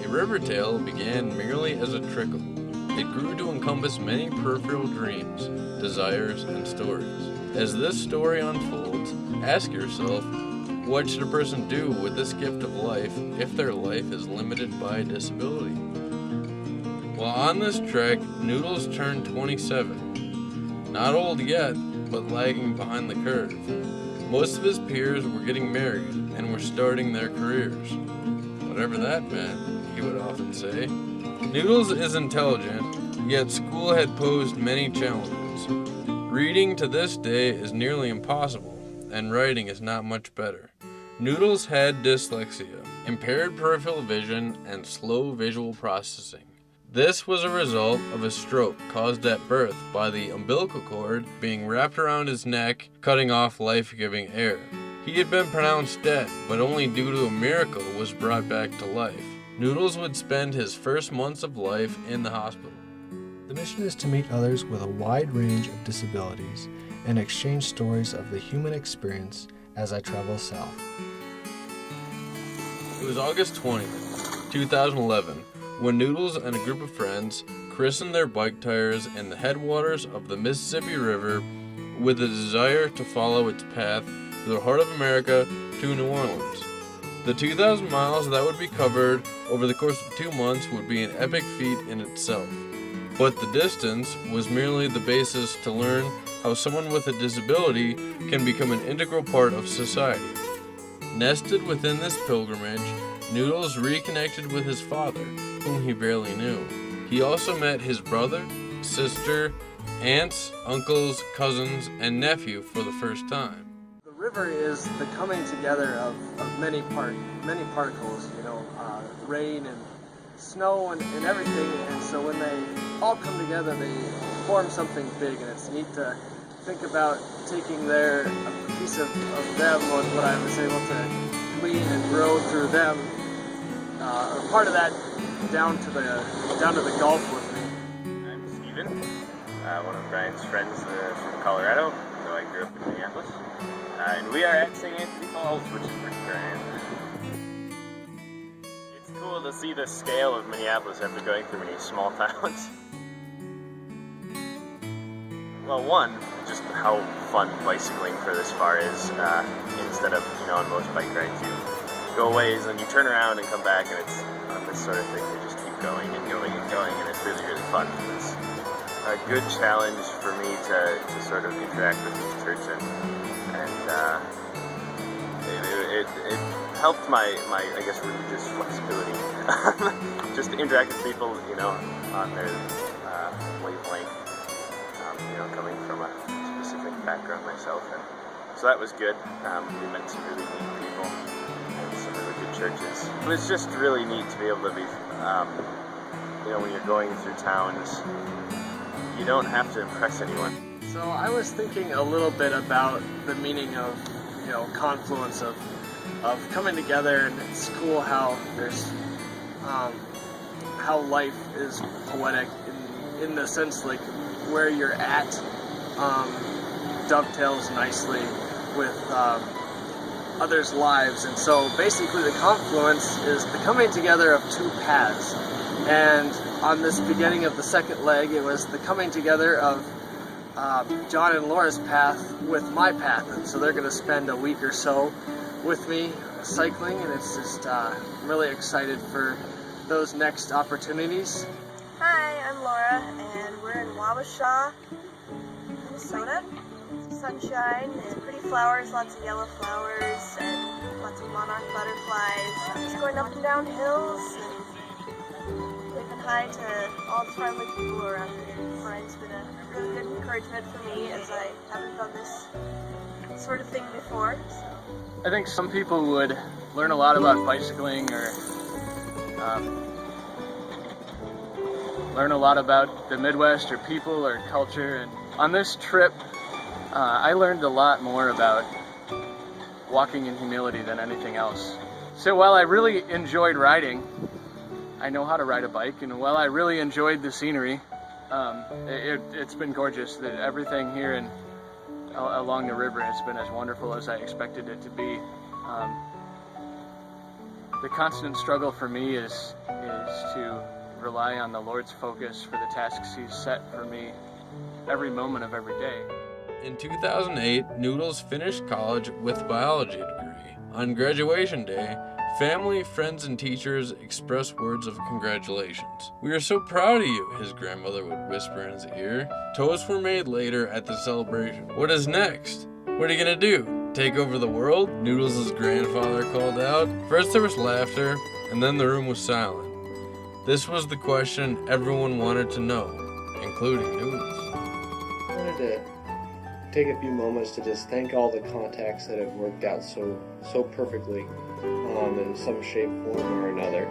river tale began merely as a trickle. It grew to encompass many peripheral dreams, desires, and stories. As this story unfolds, ask yourself, what should a person do with this gift of life if their life is limited by a disability? While on this trek, Noodles turned 27. Not old yet, but lagging behind the curve. Most of his peers were getting married and were starting their careers. Whatever that meant, he would often say. Noodles is intelligent, yet school had posed many challenges. Reading to this day is nearly impossible, and writing is not much better. Noodles had dyslexia, impaired peripheral vision, and slow visual processing. This was a result of a stroke caused at birth by the umbilical cord being wrapped around his neck, cutting off life-giving air. He had been pronounced dead, but only due to a miracle was brought back to life. Noodles would spend his first months of life in the hospital. The mission is to meet others with a wide range of disabilities and exchange stories of the human experience as I travel south. It was August 20th, 2011, when Noodles and a group of friends christened their bike tires in the headwaters of the Mississippi River with a desire to follow its path through the heart of America to New Orleans. The 2,000 miles that would be covered over the course of 2 months would be an epic feat in itself. But the distance was merely the basis to learn how someone with a disability can become an integral part of society. Nested within this pilgrimage, Noodles reconnected with his father, whom he barely knew. He also met his brother, sister, aunts, uncles, cousins, and nephew for the first time. The river is the coming together of many particles, rain and snow and everything, and so when they all come together they form something big, and it's neat to think about taking a piece of them, what I was able to glean and grow through them, or part of that down to the Gulf with me. I'm Steven, one of Brian's friends from Colorado, so I grew up in Minneapolis, and we are at St. Anthony Falls, which is pretty grand. It's cool to see the scale of Minneapolis after going through many small towns. Well, one, just how fun bicycling for this far is, instead of, on most bike rides you go a ways and you turn around and come back, and it's on this sort of thing, you just keep going and going and going, and it's really, really fun. It's a good challenge for me to sort of interact with each person, and it helped my I guess religious flexibility. Just to interact with people, on their wavelength. Coming from a specific background myself, and so that was good. We met some really neat people and some really good churches. It was just really neat to be able to be, when you're going through towns, you don't have to impress anyone. So I was thinking a little bit about the meaning of, confluence of coming together, and it's cool how there's, how life is poetic in the sense like where you're at dovetails nicely with others' lives, and so basically the confluence is the coming together of two paths, and on this beginning of the second leg it was the coming together of John and Laura's path with my path, and so they're going to spend a week or so with me cycling, and it's just I'm really excited for those next opportunities. Hi, I'm Laura, and we're in Wabasha, Minnesota. Sunshine and pretty flowers, lots of yellow flowers, and lots of monarch butterflies. I'm just going up and down hills and waving hi to all the friendly people around here. Brian's been a really good encouragement for me, as I haven't done this sort of thing before. So. I think some people would learn a lot about bicycling, or learn a lot about the Midwest or people or culture, and on this trip I learned a lot more about walking in humility than anything else. So while I really enjoyed riding, I know how to ride a bike, and while I really enjoyed the scenery, it's been gorgeous. That everything here and along the river has been as wonderful as I expected it to be. The constant struggle for me is to rely on the Lord's focus for the tasks He's set for me every moment of every day. In 2008, Noodles finished college with a biology degree. On graduation day, family, friends, and teachers expressed words of congratulations. "We are so proud of you," his grandmother would whisper in his ear. Toasts were made later at the celebration. "What is next? What are you gonna do? Take over the world?" Noodles' grandfather called out. First there was laughter, and then the room was silent. This was the question everyone wanted to know, including Noodles. I wanted to take a few moments to just thank all the contacts that have worked out so perfectly in some shape, form, or another.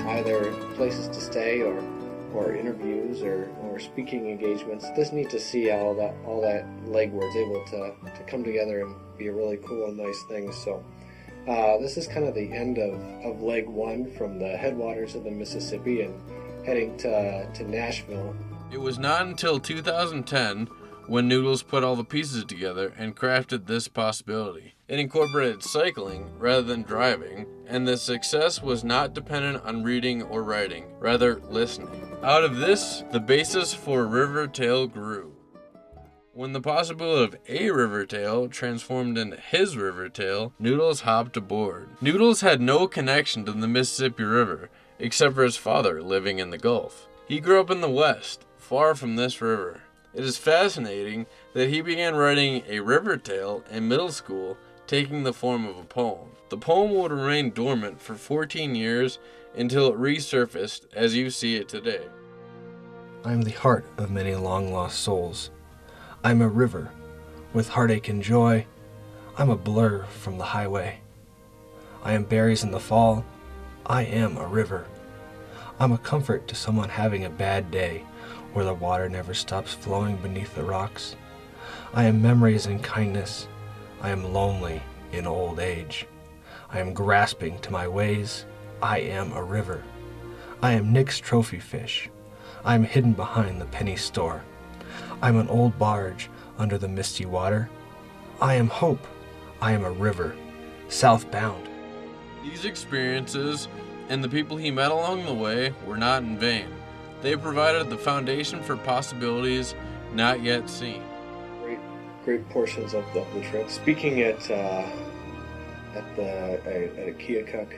Either places to stay or interviews or speaking engagements. Just neat to see how all that legwork is able to come together and be a really cool and nice thing. So this is kind of the end of leg one from the headwaters of the Mississippi and heading to Nashville. It was not until 2010 when Noodles put all the pieces together and crafted this possibility. It incorporated cycling rather than driving, and the success was not dependent on reading or writing, rather listening. Out of this, the basis for Rivertail grew. When the possibility of a Rivertail transformed into his Rivertail, Noodles hopped aboard. Noodles had no connection to the Mississippi River, except for his father living in the Gulf. He grew up in the West, far from this river. It is fascinating that he began writing a Rivertail in middle school, taking the form of a poem. The poem would remain dormant for 14 years until it resurfaced as you see it today. I am the heart of many long-lost souls. I am a river with heartache and joy. I'm a blur from the highway. I am berries in the fall. I am a river. I'm a comfort to someone having a bad day, where the water never stops flowing beneath the rocks. I am memories and kindness. I am lonely in old age. I am grasping to my ways. I am a river. I am Nick's trophy fish. I am hidden behind the penny store. I'm an old barge under the misty water. I am hope. I am a river, southbound. These experiences and the people he met along the way were not in vain. They provided the foundation for possibilities not yet seen. Great portions of the trip. Speaking at Keokuk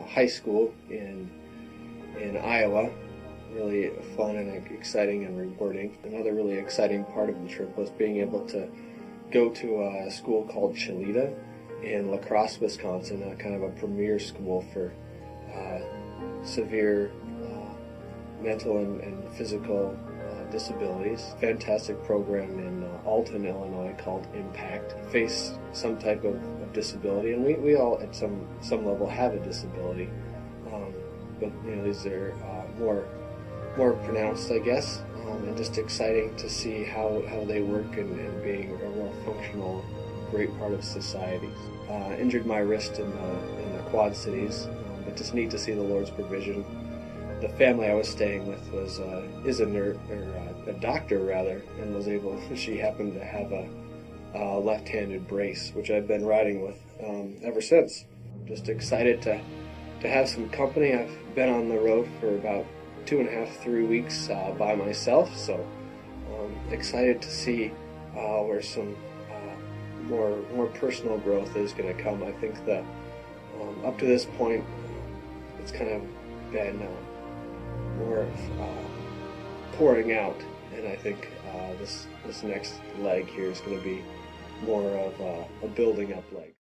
High School in Iowa, really fun and exciting and rewarding. Another really exciting part of the trip was being able to go to a school called Chalita in La Crosse, Wisconsin, kind of a premier school for severe mental and physical disabilities. Fantastic program in Alton, Illinois called Impact. Face some type of disability, and we all at some level have a disability, but these are more pronounced, I guess, and just exciting to see how they work and being a real functional, great part of society. Injured my wrist in the Quad Cities, but just neat to see the Lord's provision. The family I was staying with is a doctor rather, and was able. She happened to have a left-handed brace, which I've been riding with ever since. Just excited to have some company. I've been on the road for about 2.5-3 weeks by myself, so excited to see where some more personal growth is going to come. I think that up to this point, it's kind of been more of pouring out, and I think this next leg here is going to be more of a building up leg.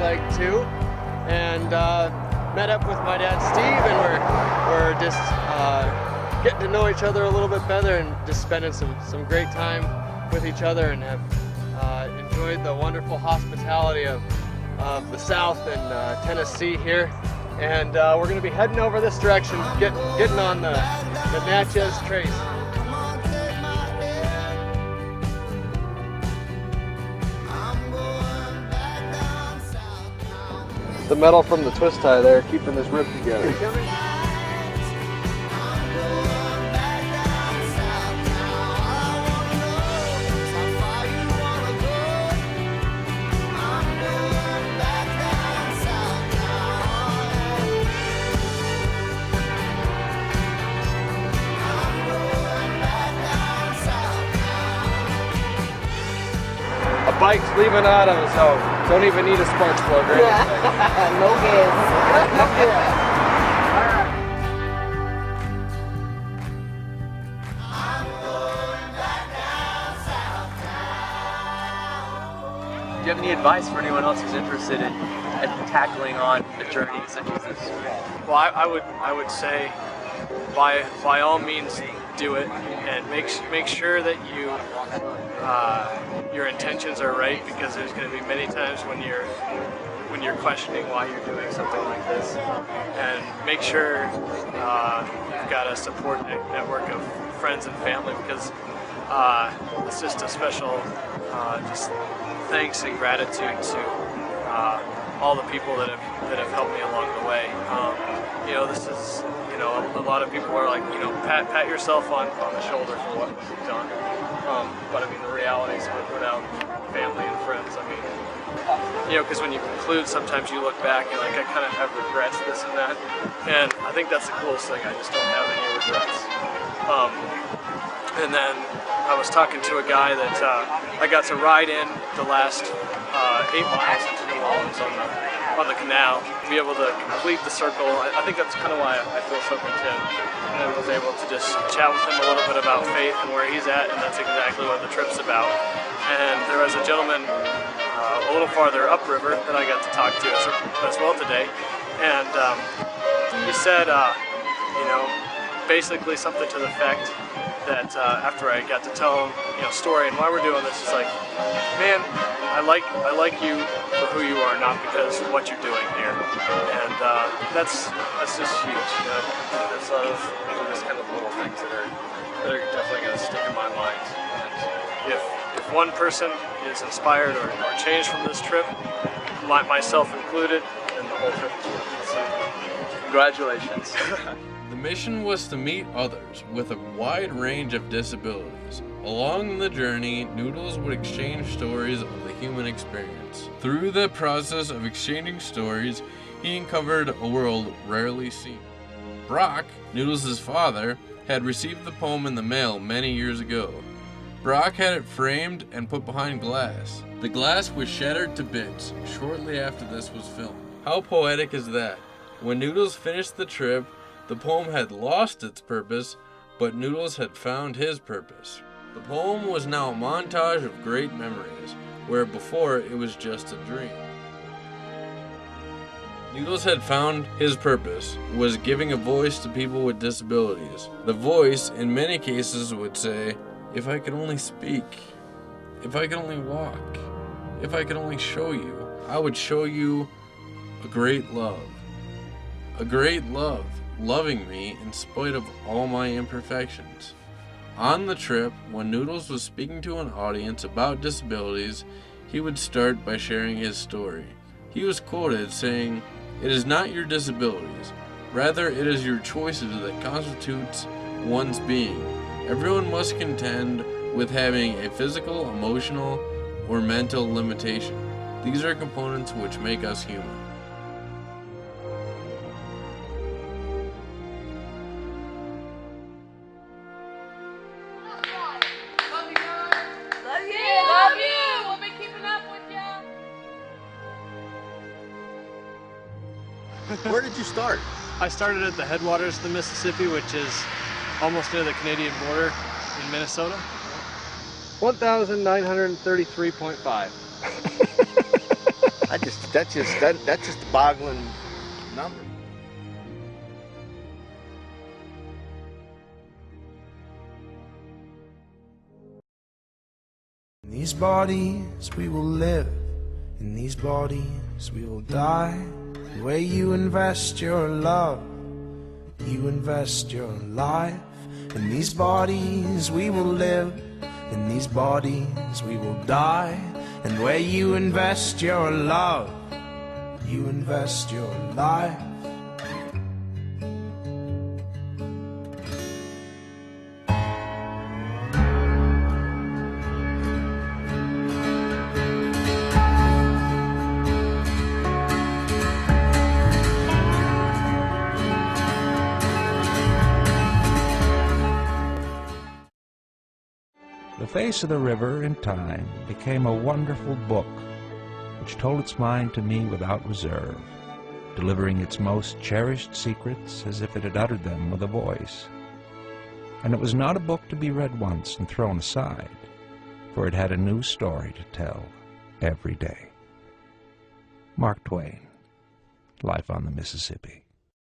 Leg 2, and met up with my dad Steve, and we're just getting to know each other a little bit better and just spending some great time with each other, and have enjoyed the wonderful hospitality of the South and Tennessee here. And we're going to be heading over this direction, getting on the Natchez Trace. the metal from the twist tie there, keeping this rib together. A bike's leaving out of us, so don't even need a spark plug or anything. No gas. Do you have any advice for anyone else who's interested in tackling on a journey such as this? Well, I would say by all means do it, and make sure that your intentions are right, because there's going to be many times when you're questioning why you're doing something like this, and make sure you've got a support network of friends and family, because it's just a special just thanks and gratitude to all the people that have helped me along the way. This is, a lot of people are like, pat yourself on the shoulder for what you've done. But I mean, the reality is without family and friends, I mean, because when you conclude, sometimes you look back and like, I kind of have regrets, this and that. And I think that's the coolest thing. I just don't have any regrets. And then I was talking to a guy that I got to ride in the last 8 miles into New Orleans on the canal, to be able to complete the circle. I think that's kind of why I feel so content. And I was able to just chat with him a little bit about faith and where he's at, and that's exactly what the trip's about. And there was a gentleman a little farther upriver that I got to talk to as well today, and he said, basically something to the effect that after I got to tell him, story and why we're doing this, is like, man, I like you for who you are, not because of what you're doing here, and that's just huge. That's those are just kind of little things that are definitely going to stick in my mind. And if one person is inspired or changed from this trip, myself included, then the whole trip is worth it. So, Congratulations. The mission was to meet others with a wide range of disabilities. Along the journey, Noodles would exchange stories of the human experience. Through the process of exchanging stories, he uncovered a world rarely seen. Brock, Noodles' father, had received the poem in the mail many years ago. Brock had it framed and put behind glass. The glass was shattered to bits shortly after this was filmed. How poetic is that? When Noodles finished the trip, the poem had lost its purpose, but Noodles had found his purpose. The poem was now a montage of great memories, where before it was just a dream. Noodles had found his purpose, was giving a voice to people with disabilities. The voice, in many cases, would say, if I could only speak, if I could only walk, if I could only show you, I would show you a great love. A great love, loving me in spite of all my imperfections. On the trip, when Noodles was speaking to an audience about disabilities, he would start by sharing his story. He was quoted saying, "It is not your disabilities, rather it is your choices that constitutes one's being. Everyone must contend with having a physical, emotional, or mental limitation. These are components which make us human." Where did you start? I started at the headwaters of the Mississippi, which is almost near the Canadian border in Minnesota. 1,933.5. That's just a boggling number. In these bodies we will live, in these bodies we will die. The way you invest your love, you invest your life. In these bodies we will live, in these bodies we will die. And where you invest your love, You invest your life. The Face of the River, in time, became a wonderful book which told its mind to me without reserve, delivering its most cherished secrets as if it had uttered them with a voice. And it was not a book to be read once and thrown aside, for it had a new story to tell every day. Mark Twain, Life on the Mississippi.